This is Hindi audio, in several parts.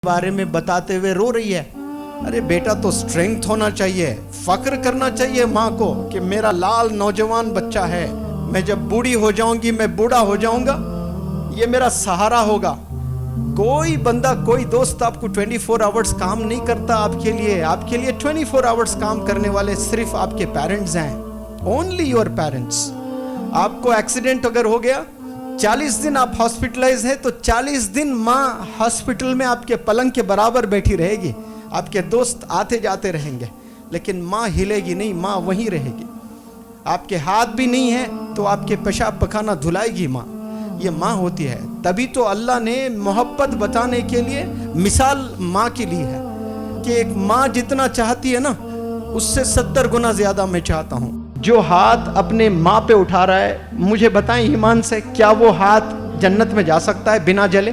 बारे में बताते हुए रो रही है। अरे बेटा, तो स्ट्रेंथ होना चाहिए, फक्र करना चाहिए माँ को कि मेरा लाल नौजवान बच्चा है। मैं जब बूढ़ी हो जाऊंगी, मैं बूढ़ा हो जाऊंगा, ये मेरा सहारा होगा। कोई बंदा, कोई दोस्त आपको 24 आवर्स काम नहीं करता आपके लिए 24 आवर्स काम करने वाले सिर्फ आपके पेरेंट्स हैं। Only your parents. आपको एक्सीडेंट अगर हो गया, 40 दिन आप हॉस्पिटलाइज हैं, तो 40 दिन माँ हॉस्पिटल में आपके पलंग के बराबर बैठी रहेगी। आपके दोस्त आते जाते रहेंगे, लेकिन माँ हिलेगी नहीं, माँ वहीं रहेगी। आपके हाथ भी नहीं है तो आपके पेशाब पखाना धुलाएगी माँ। ये माँ होती है। तभी तो अल्लाह ने मोहब्बत बताने के लिए मिसाल माँ की ली है कि एक माँ जितना चाहती है ना, उससे 70 गुना ज्यादा मैं चाहता हूँ। जो हाथ अपने माँ पे उठा रहा है, मुझे बताएं ईमान से, क्या वो हाथ जन्नत में जा सकता है बिना जले?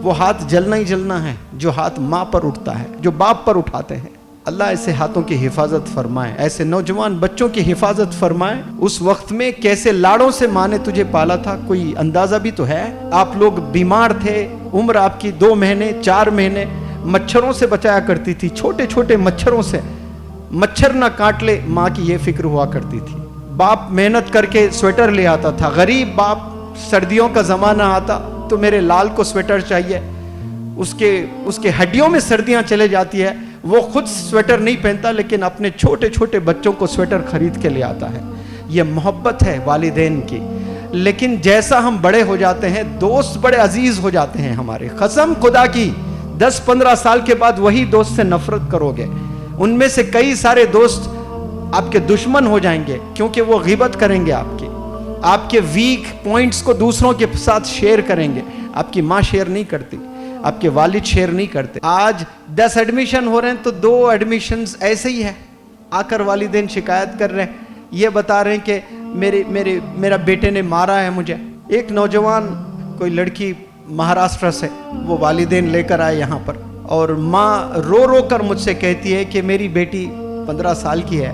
वो हाथ जलना ही जलना है जो हाथ माँ पर उठता है, जो बाप पर उठाते हैं। अल्लाह ऐसे हाथों की हिफाजत फरमाए, ऐसे नौजवान बच्चों की हिफाजत फरमाए। उस वक्त में कैसे लाड़ों से माँ ने तुझे पाला था, कोई अंदाजा भी तो है। आप लोग बीमार थे, उम्र आपकी 2 महीने 4 महीने, मच्छरों से बचाया करती थी, छोटे छोटे मच्छरों से। मच्छर ना काट ले, माँ की ये फिक्र हुआ करती थी। बाप मेहनत करके स्वेटर ले आता था। गरीब बाप, सर्दियों का जमाना आता तो मेरे लाल को स्वेटर चाहिए, उसके हड्डियों में सर्दियां चले जाती है, वो खुद स्वेटर नहीं पहनता, लेकिन अपने छोटे छोटे बच्चों को स्वेटर खरीद के ले आता है। ये मोहब्बत है वालिदैन की। लेकिन जैसा हम बड़े हो जाते हैं, दोस्त बड़े अजीज हो जाते हैं हमारे। कसम खुदा की, 10-15 साल के बाद वही दोस्त से नफरत करोगे। उनमें से कई सारे दोस्त आपके दुश्मन हो जाएंगे, क्योंकि वो गिबत करेंगे आपके वीक पॉइंट्स को दूसरों के साथ शेयर करेंगे। आपकी माँ शेयर नहीं करती, आपके वालिद शेयर नहीं करते। आज 10 एडमिशन हो रहे हैं तो 2 एडमिशंस ऐसे ही है। आकर वालिदैन शिकायत कर रहे हैं, ये बता रहे हैं कि मेरा बेटे ने मारा है मुझे। एक नौजवान, कोई लड़की महाराष्ट्र से, वो वालिदैन लेकर आए यहाँ पर, और माँ रो रो कर मुझसे कहती है कि मेरी बेटी 15 साल की है,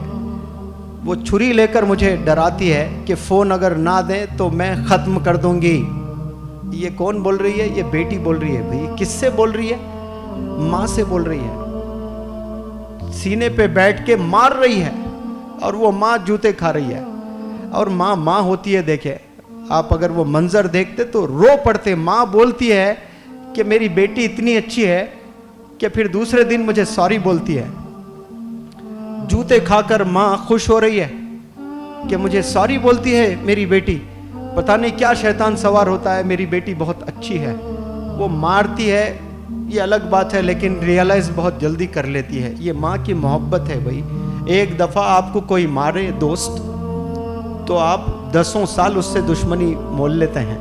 वो छुरी लेकर मुझे डराती है कि फ़ोन अगर ना दें तो मैं ख़त्म कर दूंगी। ये कौन बोल रही है? ये बेटी बोल रही है। भाई किससे बोल रही है? माँ से बोल रही है। सीने पे बैठ के मार रही है और वो माँ जूते खा रही है। और माँ माँ होती है। देखे आप, अगर वो मंजर देखते तो रो पड़ते। माँ बोलती है कि मेरी बेटी इतनी अच्छी है कि फिर दूसरे दिन मुझे सॉरी बोलती है। जूते खाकर माँ खुश हो रही है कि मुझे सॉरी बोलती है मेरी बेटी। पता नहीं क्या शैतान सवार होता है, मेरी बेटी बहुत अच्छी है। वो मारती है, ये अलग बात है, लेकिन रियलाइज बहुत जल्दी कर लेती है। ये माँ की मोहब्बत है भाई। एक दफ़ा आपको कोई मारे दोस्त, तो आप 10 साल उससे दुश्मनी मोल लेते हैं।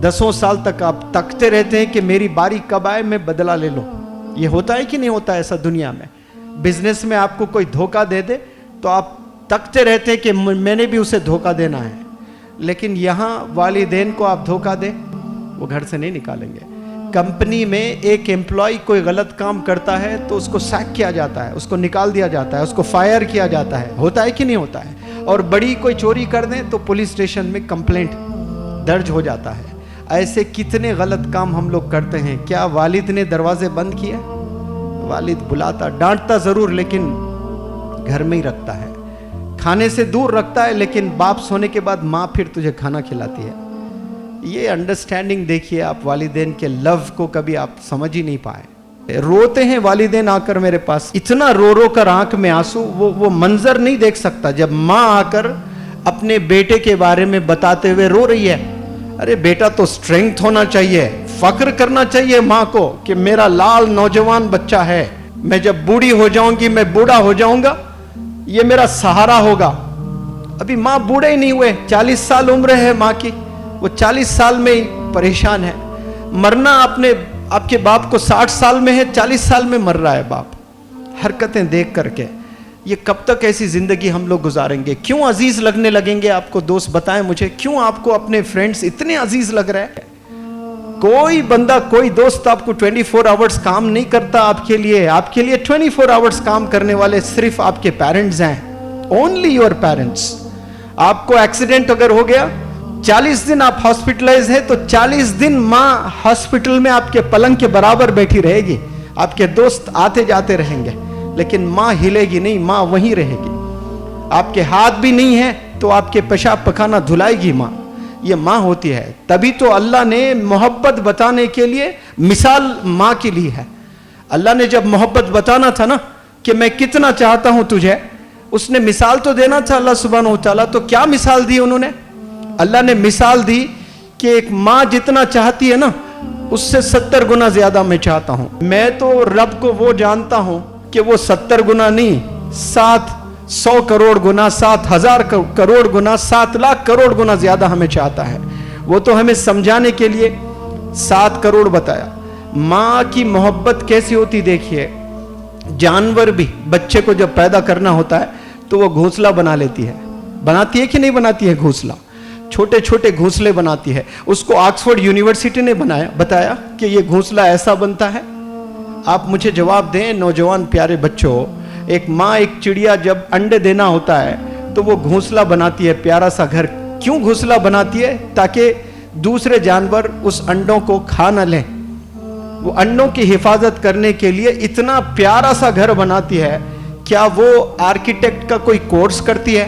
10 साल तक आप तकते रहते हैं कि मेरी बारी कब आए, मैं बदला ले लूँ। ये होता है कि नहीं होता ऐसा दुनिया में? बिजनेस में आपको कोई धोखा दे दे तो आप तकते रहते हैं कि मैंने भी उसे धोखा देना है। लेकिन यहाँ वालिदैन को आप धोखा दे, वो घर से नहीं निकालेंगे। कंपनी में एक एम्प्लॉय कोई गलत काम करता है तो उसको सैक किया जाता है, उसको निकाल दिया जाता है, उसको फायर किया जाता है। होता है कि नहीं होता है? और बड़ी कोई चोरी कर दें तो पुलिस स्टेशन में कंप्लेंट दर्ज हो जाता है। ऐसे कितने गलत काम हम लोग करते हैं। क्या वालिद ने दरवाजे बंद किए? वालिद बुलाता, डांटता जरूर, लेकिन घर में ही रखता है, खाने से दूर रखता है। लेकिन बाप सोने के बाद माँ फिर तुझे खाना खिलाती है। ये अंडरस्टैंडिंग देखिए आप, वालिदैन के लव को कभी आप समझ ही नहीं पाए। रोते हैं वालिदैन आकर मेरे पास, इतना रो रो कर आंख में आंसू। वो मंजर नहीं देख सकता जब माँ आकर अपने बेटे के बारे में बताते हुए रो रही है। अरे बेटा, तो स्ट्रेंथ होना चाहिए, फक्र करना चाहिए माँ को कि मेरा लाल नौजवान बच्चा है। मैं जब बूढ़ी हो जाऊंगी, मैं बूढ़ा हो जाऊंगा, ये मेरा सहारा होगा। अभी माँ बूढ़े ही नहीं हुए, 40 साल उम्र है माँ की, वो 40 साल में ही परेशान है। मरना आपके बाप को 60 साल में है, 40 साल में मर रहा है बाप। हरकतें देख करके ये कब तक ऐसी जिंदगी हम लोग गुजारेंगे? क्यों अजीज लगने लगेंगे आपको दोस्त? बताएं मुझे, क्यों आपको अपने फ्रेंड्स इतने अजीज लग रहे हैं? कोई बंदा, कोई दोस्त आपको 24 आवर्स काम नहीं करता आपके लिए 24 आवर्स काम करने वाले सिर्फ आपके पेरेंट्स हैं। Only your parents. आपको एक्सीडेंट अगर हो गया, 40 दिन आप हॉस्पिटलाइज है तो 40 दिन माँ हॉस्पिटल में आपके पलंग के बराबर बैठी रहेगी, आपके दोस्त आते जाते रहेंगे, लेकिन माँ हिलेगी नहीं, माँ वहीं रहेगी। आपके हाथ भी नहीं है तो आपके पेशाब पखाना धुलाएगी माँ, ये माँ होती है। तभी तो अल्लाह ने मोहब्बत बताने के लिए मिसाल माँ के लिए है। अल्लाह ने जब मोहब्बत बताना था ना कि मैं कितना चाहता हूं तुझे, उसने मिसाल तो देना था अल्लाह सुब्हानहू व तआला। तो क्या मिसाल दी उन्होंने? अल्लाह ने मिसाल दी कि एक माँ जितना चाहती है ना, उससे 70 गुना ज्यादा मैं चाहता हूं। मैं तो रब को वो जानता हूं कि वो 70 गुना नहीं, 700 करोड़ गुना, 7,000 करोड़ गुना, 7 लाख करोड़ गुना ज्यादा हमें चाहता है। वो तो हमें समझाने के लिए 7 करोड़ बताया। माँ की मोहब्बत कैसी होती देखिए, जानवर भी बच्चे को जब पैदा करना होता है तो वो घोंसला बना लेती है, बनाती है कि नहीं बनाती है? घोंसला, छोटे छोटे घोंसले बनाती है। उसको ऑक्सफोर्ड यूनिवर्सिटी ने बताया कि ये घोंसला ऐसा बनता है। आप मुझे जवाब दें नौजवान प्यारे बच्चों, एक माँ, एक चिड़िया जब अंडे देना होता है तो वो घोंसला बनाती है, प्यारा सा घर। क्यों घोंसला बनाती है? ताकि दूसरे जानवर उस अंडों को खा न लें। वो अंडों की हिफाजत करने के लिए इतना प्यारा सा घर बनाती है। क्या वो आर्किटेक्ट का कोई कोर्स करती है?